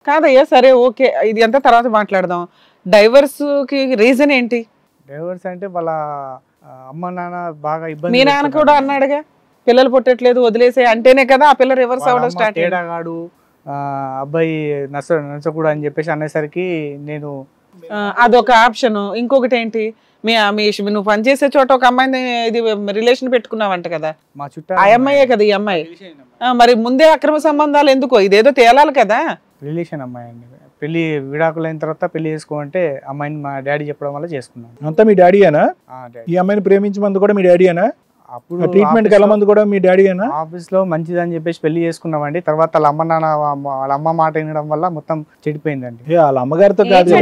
కాదయ్యా సరే ఓకే, ఇది అంతా తర్వాత మాట్లాడదాం. డైవర్స్ కి రీజన్ ఏంటి? డైవర్స్ అంటే వాళ్ళ అమ్మ నాన్న బాగా ఇబ్బంది. మీ నాన్న కూడా అన్నాడుగా పిల్లలు పుట్టట్లేదు వదిలేసే, అంటేనే కదా ఆ పిల్ల రివర్స్ అవ్వడం స్టార్ట్. తేడాగాడు అబ్బాయి నచ్చకూడదు అని చెప్పేసి అనేసరికి నేను అదొక ఆప్షన్. ఇంకొకటి ఏంటి, నువ్వు పనిచేసే చోట ఒక అమ్మాయిని ఇది రిలేషన్ పెట్టుకున్నావంట కదా, మా చుట్టూ ఆ అమ్మాయే కదా ఈ అమ్మాయి. మరి ముందే అక్రమ సంబంధాలు ఎందుకో, ఇదేదో తేలాలి కదా. రిలేషన్ అమ్మాయి అండి. పెళ్లి విడాకులు అయిన తర్వాత పెళ్లి చేసుకోమంటే అమ్మాయిని మా డాడీ చెప్పడం వల్ల చేసుకున్నాను. అంతా మీ డాడీయేనా? ఈ అమ్మాయిని ప్రేమించమంది కూడా మీ డాడీయేనా? అప్పుడు ట్రీట్మెంట్ వెళ్ళమంది కూడా మీ డాడీయేనా? ఆఫీస్ లో మంచిదని చెప్పేసి పెళ్లి చేసుకున్నామండి. తర్వాత వాళ్ళ అమ్మ నాన్న వాళ్ళ అమ్మ మాట వినడం వల్ల మొత్తం చెడిపోయిందండి. వాళ్ళ అమ్మగారితో కాదు,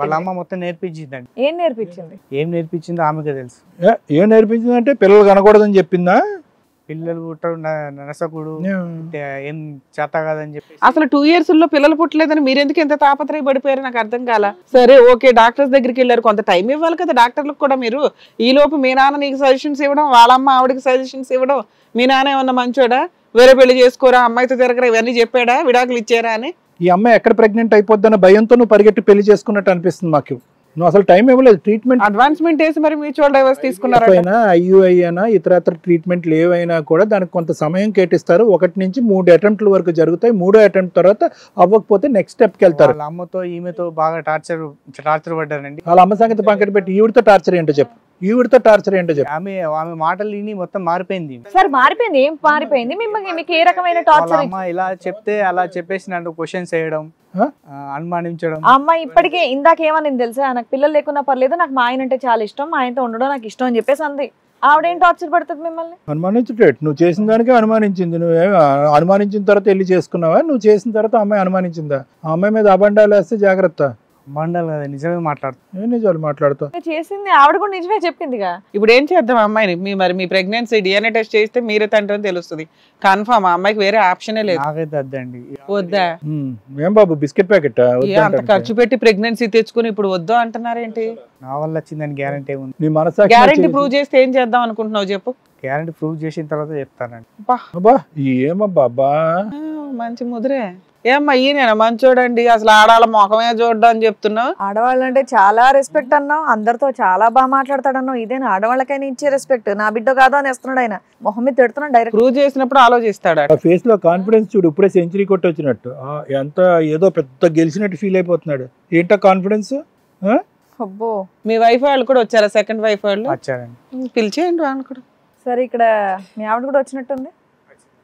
వాళ్ళ అమ్మ మొత్తం నేర్పించిందండి. ఏం నేర్పించింది? ఏం నేర్పించిందో ఆమెకే తెలుసు. ఏం నేర్పించింది అంటే పిల్లలు కనకూడదని చెప్పిందా? పిల్లలు పుట్టరు నరసకుడు ఏం చేత కాదని చెప్పి. అసలు 2 years లో పిల్లలు పుట్టలేదని మీరెందుకు ఎంత తాపత్రయపడిపోయారు నాకు అర్థం కాల. సరే ఓకే, డాక్టర్స్ దగ్గరికి వెళ్ళారు, కొంత టైం ఇవ్వాలి కదా డాక్టర్లకు కూడా. మీరు ఈ లోపు మీ నాన్న నీకు సజెషన్స్ ఇవ్వడం, వాళ్ళమ్మ ఆవిడకి సజెషన్స్ ఇవ్వడం, మీ నాన్న ఏమన్నా మంచోడా, వేరే పెళ్లి చేసుకోరా, అమ్మాయితో తిరగరా, ఇవన్నీ చెప్పాడా, విడాకులు ఇచ్చారా అని? ఈ అమ్మాయి ఎక్కడ ప్రెగ్నెంట్ అయిపోద్దన్న భయంతో నువ్వు పరిగెట్టి పెళ్లి చేసుకున్నట్టు అనిపిస్తుంది మాకు. నువ్వు అసలు టైం ఇవ్వలేదు, ట్రీట్మెంట్ అడ్వాన్స్మెంట్ వేసి మరి మ్యూచువల్ డైవర్స్ తీసుకున్నారు. ఐయుఐ అయినా ఇతరత్ర ట్రీట్మెంట్లు ఏవైనా కూడా దానికి కొంత సమయం కేటిస్తారు. 1 నుంచి 3 అటెంప్ట్ల వరకు జరుగుతాయి. 3వ అటెంప్ట్ తర్వాత అవ్వకపోతే నెక్స్ట్ స్టెప్కి వెళ్తారు. వాళ్ళ అమ్మతో ఈమెతో బాగా టార్చర్ పడ్డారండి. వాళ్ళ అమ్మ సంగతి పక్కన పెట్టి ఈవిడితో టార్చర్ ఏంటో చెప్పు. ఆమె మాటలు విని మొత్తం మారిపోయింది. సార్ మారిపోయింది. ఏం మారిపోయింది? మీకు ఏ రకమైన టార్చర్? అమ్మ ఇలా చెప్తే అలా చెప్పేసి నన్ను క్వశ్చన్స్ వేయడం, అనుమానించడం. ఆ అమ్మాయి ఇప్పటికే ఇందాక ఏమని తెలుసా, నాకు పిల్లలు లేకున్నా పర్లేదు, నాకు మా ఆయన అంటే చాలా ఇష్టం, మా ఆయనతో ఉండడం నాకు ఇష్టం అని చెప్పేసి అంది. ఆవిడేం టార్చర్ పడుతుంది మిమ్మల్ని? అనుమానించటేట్, నువ్వు చేసిన దానికే అనుమానించింది. నువ్వు అనుమానించిన తర్వాత వెళ్ళి చేసుకున్నావా? నువ్వు చేసిన తర్వాత అమ్మాయి అనుమానించిందా? ఆ అమ్మాయి మీద అబండాలు వేస్తే జాగ్రత్త. మండల్ కదా, నిజమే మాట్లాడుతా. ఏం నిజాలు మాట్లాడుతా? చేసింది ఆవిడ కూడా నిజమే చెప్పిందిగా. ఇప్పుడు ఏం చేద్దాం అమ్మాయిని? మరి మీ ప్రెగ్నెన్సీ డిఎన్ఏ టెస్ట్ చేస్తే మీరే తండ్రి అని తెలుస్తుంది కన్ఫర్మ్. ఆ అమ్మాయికి వేరే ఆప్షనే లేదు. నాకైతే వద్దండి. వద్దా? ఏం బాబు బిస్కెట్ ప్యాకెట్ అంత ఖర్చు పెట్టి ప్రెగ్నెన్సీ తెచ్చుకుని ఇప్పుడు వద్దు అంటున్నారేంటి? నా వల్ల వచ్చిందని గ్యారంటీ ఉంది. నీ మనసాక్షి గ్యారంటీ ప్రూవ్ చేస్తే ఏం చేద్దాం అనుకుంటున్నావు చెప్పు. గ్యారంటీ ప్రూవ్ చేసిన తర్వాత చెప్తానండి. ఏమబ్బా మంచి ముద్రే. ఏమ్మా ఈయన మంచోడండి, అసలు ఆడాల మొఖమే చూడడం అని చెప్తున్నావు. ఆడవాళ్ళంటే చాలా రెస్పెక్ట్ అన్నావు, అందరితో చాలా బాగా మాట్లాడతాడన్నావు. ఇదేనా ఆడవాళ్ళకైనా ఇచ్చే రెస్పెక్ట్? నా బిడ్డ కాదు అని వేస్తున్నాడు ఆయన, మొహం మీద తిడుతున్నాడు డైరెక్ట్. ప్రూవ్ చేసినప్పుడు ఆలోచిస్తాడు. ఫేస్ లో కాన్ఫిడెన్స్ చూడు, ఇప్పుడే సెంచరీ కొట్టొచ్చినట్టు, ఎంత ఏదో పెద్ద గెలిచినట్టు ఫీల్ అయిపోతున్నాడు. ఏంటో కాన్ఫిడెన్స్. అబ్బో, మీ వైఫ్ వాళ్ళు కూడా వచ్చారా? సెకండ్ వైఫ్ వాళ్ళు వచ్చారండి. పిలిచేయండి వాళ్ళు కూడా. సరే ఇక్కడ మీ ఆవిడ కూడా వచ్చినట్టుంది.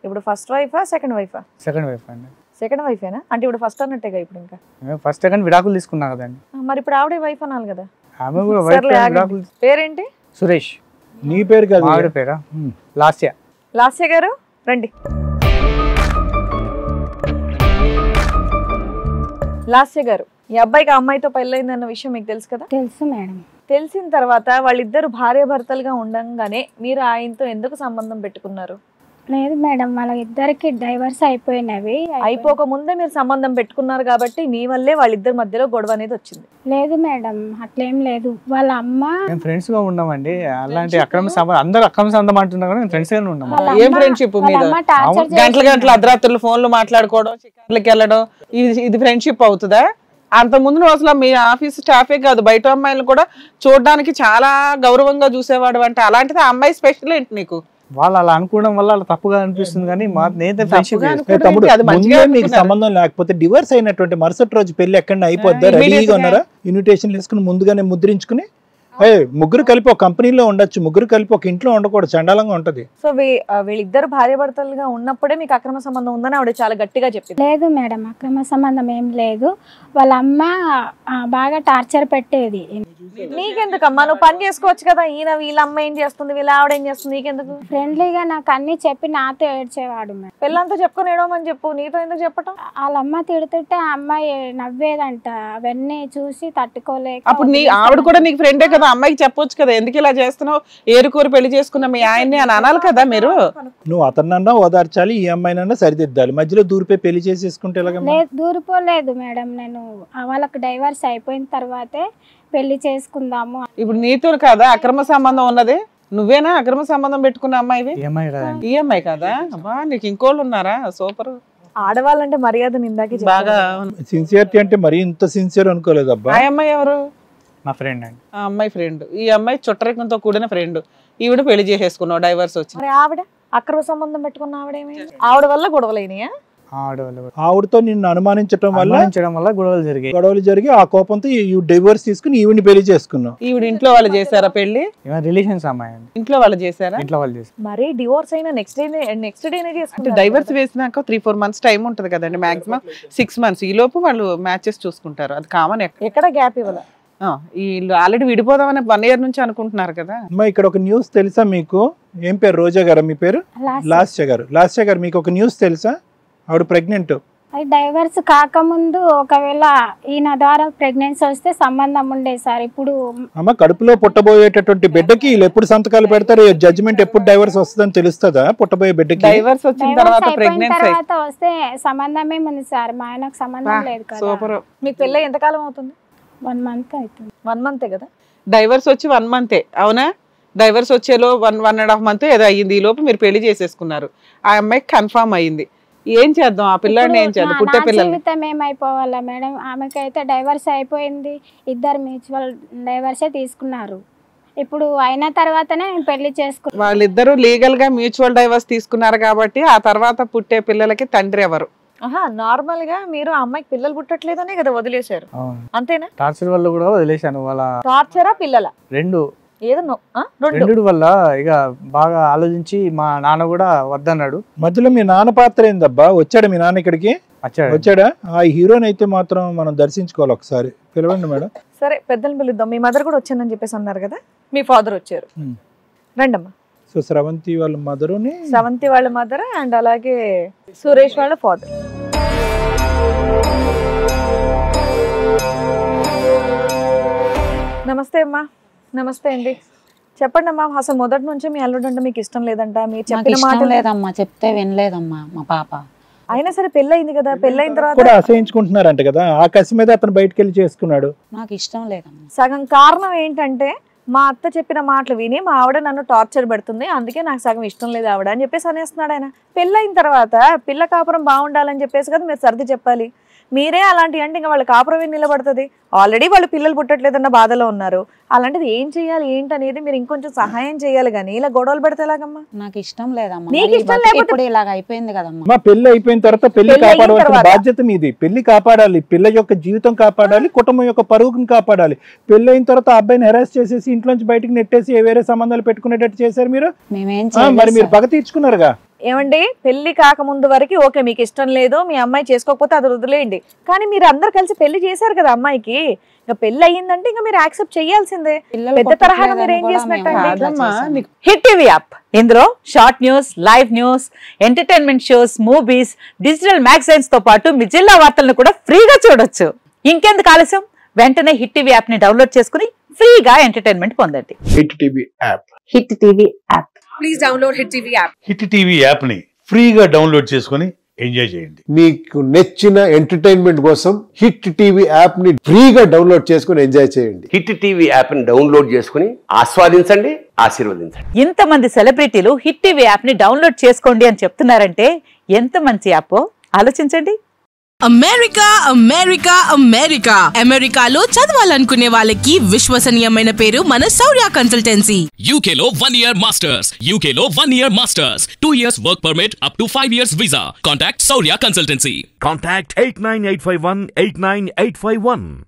ఇప్పుడు ఫస్ట్ వైఫా సెకండ్ వైఫా? సెకండ్ వైఫ్ అండి. సెకండ్ వైఫేనా? అంటే ఇప్పుడు ఫస్ట్ అన్నట్టేగా. ఇప్పుడు ఇంకా ఫస్ట్ సెకండ్ విడాకులు తీసుకున్నా కదండి. మరి ఇప్పుడు ఆవిడే వైఫ్ అనాలి కదా. ఆమె కూడా వైఫ్. పేరేంటి? సురేష్. నీ పేరు కాదు, ఆవిడ పేరా? లాస్య. లాస్య గారు రండి. లాస్య గారు, ఈ అబ్బాయికి అమ్మాయితో పెళ్ళైందన్న విషయం మీకు తెలుసు కదా? తెలుసు మేడం. తెలిసిన తర్వాత వాళ్ళిద్దరు భార్యాభర్తలుగా ఉండంగానే మీరు ఆయనతో ఎందుకు సంబంధం పెట్టుకున్నారు? లేదు మేడం, వాళ్ళ ఇద్దరికి డైవర్స్ అయిపోయినవి. అయిపోక ముందే మీరు సంబంధం పెట్టుకున్నారు కాబట్టి మీ వల్లే వాళ్ళిద్దరి మధ్యలో గొడవ అనేది వచ్చింది. లేదు మేడం, అట్లేం లేదు. వాళ్ళ అమ్మ మేము ఫ్రెండ్స్ గా ఉన్నామండి. అలాంటి అక్రమ సంబంధం, అందరూ అక్రమ సంబంధం అంటున్నా కూడా మేము ఫ్రెండ్స్ గానే ఉన్నాం. ఏం ఫ్రెండ్షిప్ మీద గంటలు అర్ధరాత్రులు ఫోన్లు మాట్లాడుకోవడం, షికార్లకి వెళ్ళడం, ఇది ఫ్రెండ్షిప్ అవుతుందా? అంత ముందు నువ్వు అసలు మీ ఆఫీస్ స్టాఫే కాదు, బయట అమ్మాయిలు కూడా చూడడానికి చాలా గౌరవంగా చూసేవాడు అంటే, అలాంటిది ఆ అమ్మాయి స్పెషల్ ఏంటి నీకు? వాళ్ళు అలా అనుకోవడం వల్ల అలా తప్పుగా అనిపిస్తుంది. కానీ నేనైతే నీకు సంబంధం లేకపోతే డివోర్స్ అయినటువంటి మరుసటి రోజు పెళ్లి ఎక్కడ అయిపోద్దా? రెడీగా ఉన్నారా? ఇన్విటేషన్ తీసుకుని ముందుగానే ముద్రించుకుని ముగ్గురు కలిపి ఒక కంపెనీలో ఉండొచ్చు, ముగ్గురు కలిపి ఒక ఇంట్లో ఉండకూడదు, చండాలంగా ఉంటది. సో వీళ్ళిద్దరు భార్యాభర్తలుగా ఉన్నప్పుడే మీకు అక్రమ సంబంధం ఉందని ఆవిడ చాలా గట్టిగా చెప్పింది. లేదు మేడం, అక్రమ సంబంధం ఏం లేదు. వాళ్ళ అమ్మ బాగా టార్చర్ పెట్టేది. నీకెందుకమ్మా, నువ్వు పని చేసుకోవచ్చు కదా. వీళ్ళ అమ్మ ఏం చేస్తుంది, వీళ్ళ ఆవిడ ఏం చేస్తుంది, నీకెందుకు? ఫ్రెండ్లీగా నాకు అన్ని చెప్పి నాతో ఏడ్చేవాడు మేడం. పిల్లలతో చెప్పుకొని ఏడవమని చెప్పు, నీతో ఎందుకు చెప్పటం? వాళ్ళ అమ్మ తిడుతుంటే ఆ అమ్మాయి నవ్వేదంట, అవన్నీ చూసి తట్టుకోలేక. అప్పుడు ఆవిడ కూడా నీకు ఫ్రెండే కదా, అమ్మాయికి చెప్పొచ్చు కదా, ఎందుకు ఇలా చేస్తున్నావు, ఏరుకోరు పెళ్లి చేసుకున్న మీ ఆయన్ని అని అనాలి కదా మీరు. నువ్వు అతన్నన్నా ఓదార్చాలి, ఈ అమ్మాయినన్నా సరిదిద్దాలి, మధ్యలో దూరిపోయి పెళ్లి చేసేసుకుంటే దూరిపోలేదు మేడం. నేను వాళ్ళకి డైవర్స్ అయిపోయిన తర్వాతే పెళ్లి చేసుకుందాము. ఇప్పుడు నీతో కదా అక్రమ సంబంధం ఉన్నది, నువ్వేనా అక్రమ సంబంధం పెట్టుకున్న అమ్మాయివి? ఈఎంఐ ఈఎంఐ కదా? అబ్బా, నీకు ఇంకోళ్ళు ఉన్నారా? సూపర్. ఆడవాళ్ళంటే మర్యాద ఇందాకే బాగా సిన్సియారిటీ అంటే మరీ ఇంత సిన్సియర్ అనుకోలేదు అబ్బా. ఆ అమ్మాయి ఎవరు? మా ఫ్రెండ్ అండి. ఆ అమ్మాయి ఫ్రెండ్. ఈ అమ్మాయి చుట్టరికంతో కూడిన ఫ్రెండ్. ఈవిడ పెళ్లి చేసేసుకున్నావు, డైవర్స్ వచ్చింది. మరి ఆవిడ అక్రమ సంబంధం పెట్టుకున్న ఆవిడేమైంది? ఆవిడ వల్ల గొడవలైనయా? ఆవిడతో నిన్ను అనుమానించడం వల్ల గొడవలు జరిగి ఆ కోపంతో డివోర్స్ తీసుకుని ఈవిని పెళ్లి చేసుకున్నావు. ఈవిడ ఇంట్లో వాళ్ళు చేశారా పెళ్లి? రిలేషన్స్ అమ్మాయి అండి. ఇంట్లో వాళ్ళు చేశారా? ఇంట్లో వాళ్ళు చేశారు. మరి డివోర్స్ అయినా నెక్స్ట్ డేనే అంటే చేసుకుంటారు. డైవర్స్ వేసినాక 3-4 months టైం ఉంటది కదండి, మాక్సిమం 6 months. ఈ లోపు వాళ్ళు మ్యాచెస్ చూసుకుంటారు, అది కామన్. ఎక్కడ గ్యాప్ ఇవ్వాలి. వీళ్ళు ఆల్రెడీ విడిపోదామని 1 year నుంచి అనుకుంటున్నారు కదా. అమ్మా ఇక్కడ ఒక న్యూస్ తెలుసా మీకు? ఏం పేరు? రోజా గారు మీ పేరు? లాస్య గారు మీకు ఒక న్యూస్ తెలుసా? ఆవిడ ప్రెగ్నెంట్. డైవర్స్ కాకముందు ఒకవేళ ఈయన ద్వారా ప్రెగ్నెన్సీ వస్తే సంబంధం ఉండే సార్. ఇప్పుడు అమ్మ కడుపులో పుట్టబోయేటటువంటి బిడ్డకి వీళ్ళు ఎప్పుడు సంతకాలు పెడతారు? జడ్జిమెంట్ ఎప్పుడు డైవర్స్ వస్తుందని తెలుస్తుందా? పుట్టబోయే బిడ్డకి డైవర్స్ వచ్చిన తర్వాత ప్రెగ్నెన్సీ వస్తే సంబంధమే ఉంది సార్. మా ఆయనకు సంబంధం లేదు కదా. సూపర్. మీకు పెళ్ళి ఎంతకాలం అవుతుంది? 1 month అవుతుంది. 1 month కదా. డైవర్స్ వచ్చి 1 month అవునా? డైవర్స్ వచ్చేలో 1.5 month ఏదో అయ్యింది. ఈ లోపు మీరు పెళ్లి చేసేసుకున్నారు. ఆ అమ్మాయికి కన్ఫర్మ్ అయ్యింది. ఏం చేద్దాం? ఆ పిల్లని ఏం చేద్దాం? పుట్టే పిల్లలు జీవితం ఏమైపోవాలా మేడం? ఆమెకైతే డైవర్స్ అయిపోయింది. ఇద్దరు మ్యూచువల్ డైవర్సే తీసుకున్నారు. ఇప్పుడు అయిన తర్వాతనే నేను పెళ్లి చేసుకున్నాను. వాళ్ళిద్దరూ లీగల్ గా మ్యూచువల్ డైవర్స్ తీసుకున్నారు కాబట్టి ఆ తర్వాత పుట్టే పిల్లలకి తండ్రి ఎవరు? నార్మల్ గా మీరు ఆ అమ్మాయికి పిల్లలు పుట్టట్లేదనే కదా వదిలేశారు, అంతేనా? టార్చర్ వల్ల కూడా వదిలేశాను. వాళ్ళ టార్చరా పిల్లల రెండు రెండు వల్ల ఇక బాగా ఆలోచించి మా నాన్న కూడా వద్దన్నాడు. మధ్యలో మీ నాన్న పాత్ర ఏందబ్బా? వచ్చాడు మీ నాన్న ఇక్కడికి? వచ్చాడా? ఆ హీరోని అయితే మాత్రం మనం దర్శించుకోవాలి ఒకసారి. పిలవండి మేడం. సరే పెద్దలు పిలుద్దాం. మీ మదర్ కూడా వచ్చానని చెప్పేసి అన్నారు కదా, మీ ఫాదర్ వచ్చారు. రండమ్మా. సో స్రవంతి వాళ్ళ మదరుని, స్రవంతి వాళ్ళ మదర్ అండ్ అలాగే సురేష్ వాళ్ళ ఫాదర్. నమస్తే అమ్మా. నమస్తే అండి. చెప్పండి అమ్మా, అసలు మొదటి నుంచి మీ అల్లుడు అంటే మీకు ఇష్టం లేదంట, మీరు చెప్పిన మాట లేదమ్మా, చెప్తే వినలేదమ్మా మా పాప. అయినా సరే పెళ్ళయింది కదా, పెళ్ళైన తర్వాత కూడా అసహించుకుంటున్నారంట కదా, ఆ కసి మీద అతను బయటకు వెళ్ళి చేసుకున్నాడు. నాకు ఇష్టం లేదమ్మా. సగం కారణం ఏంటంటే మా అత్త చెప్పిన మాటలు విని మా ఆవిడ నన్ను టార్చర్ పెడుతుంది, అందుకే నాకు సగం ఇష్టం లేదు ఆవిడ అని చెప్పేసి అనేస్తున్నాడు ఆయన. పెళ్ళైన తర్వాత పిల్ల కాపురం బాగుండాలని చెప్పేసి కదా మీరు సర్ది చెప్పాలి. మీరే అలాంటి అంటే ఇంకా వాళ్ళ కాపురమే నిలబడుతుంది. ఆల్రెడీ వాళ్ళు పిల్లలు పుట్టట్లేదన్న బాధలో ఉన్నారు. అలాంటిది ఏం చేయాలి ఏంటనేది మీరు ఇంకొంచెం సహాయం చేయాలి, కానీ ఇలా గొడవలు పెడితే ఎలాగమ్మా? నాకు ఇష్టం లేదమ్మా. నీకు ఇష్టం లేకపోతే ఇలాగ అయిపోయింది కదమ్మా. మా పెళ్లి అయిపోయిన తర్వాత పెళ్లి కాపాడవలసిన బాధ్యత మీది. పెళ్లి కాపాడాలి, పిల్ల యొక్క జీవితం కాపాడాలి, కుటుంబం యొక్క పరువుని కాపాడాలి. పెళ్లి అయిన తర్వాత అబ్బాయిని హెరాస్ చేసేసి ఇంట్లోంచి బయటకు నెట్టేసి వేరే సంబంధాలు పెట్టుకునేటట్టు చేశారు మీరు. మరి మీరు పగ తీర్చుకున్నారుగా. ఏమండి, పెళ్లి కాకముందు వరకు ఓకే మీకు ఇష్టం లేదు, మీ అమ్మాయి చేసుకోకపోతే అది వదిలేయండి, కానీ మీరు అందరు కలిసి పెళ్లి చేశారు కదా అమ్మాయికి. ఇంకా పెళ్లి అయ్యిందంటే ఇంకా మీరు యాక్సెప్ట్ చేయాల్సిందే. పెద్ద తరహాగా మీరు ఏం చేసినట్టు. హిట్ టీవీ యాప్, ఇందులో short news, live news, entertainment shows, movies, digital magazines తో పాటు మీ జిల్లా వార్తలను కూడా ఫ్రీగా చూడొచ్చు. ఇంకెందుకు ఆలస్యం, వెంటనే హిట్ టీవీ యాప్ ని డౌన్లోడ్ చేసుకుని ఫ్రీగా ఎంటర్టైన్మెంట్ పొందండి. Hit TV app. Hit TV app. Please download hit TV app. Hit TV app ని ఫ్రీగా డౌన్లోడ్ చేసుకుని ఎంజాయ్ చేయండి. మీకు నచ్చిన ఎంటర్టైన్మెంట్ కోసం హిట్ టీవీ యాప్ ని ఫ్రీగా డౌన్లోడ్ చేసుకుని ఎంజాయ్ చేయండి. హిట్ టీవీ యాప్ ని డౌన్లోడ్ చేసుకుని ఆస్వాదించండి, ఆశీర్వదించండి. ఇంతమంది సెలబ్రిటీలు హిట్ టీవీ యాప్ ని డౌన్లోడ్ చేసుకోండి అని చెప్తున్నారంటే ఎంత మంచి యాప్ ఆలోచించండి. అమెరికా అమెరికా అమెరికా అమెరికాలో చదవాలనుకునే వాళ్ళకి విశ్వసనీయమైన పేరు మన శౌర్య కన్సల్టెన్సీ. UK లో 1 year masters, UK లో 1 year masters, 2 years work permit up to 5 years visa. Contact Shaurya Consultancy. Contact 89851 89851.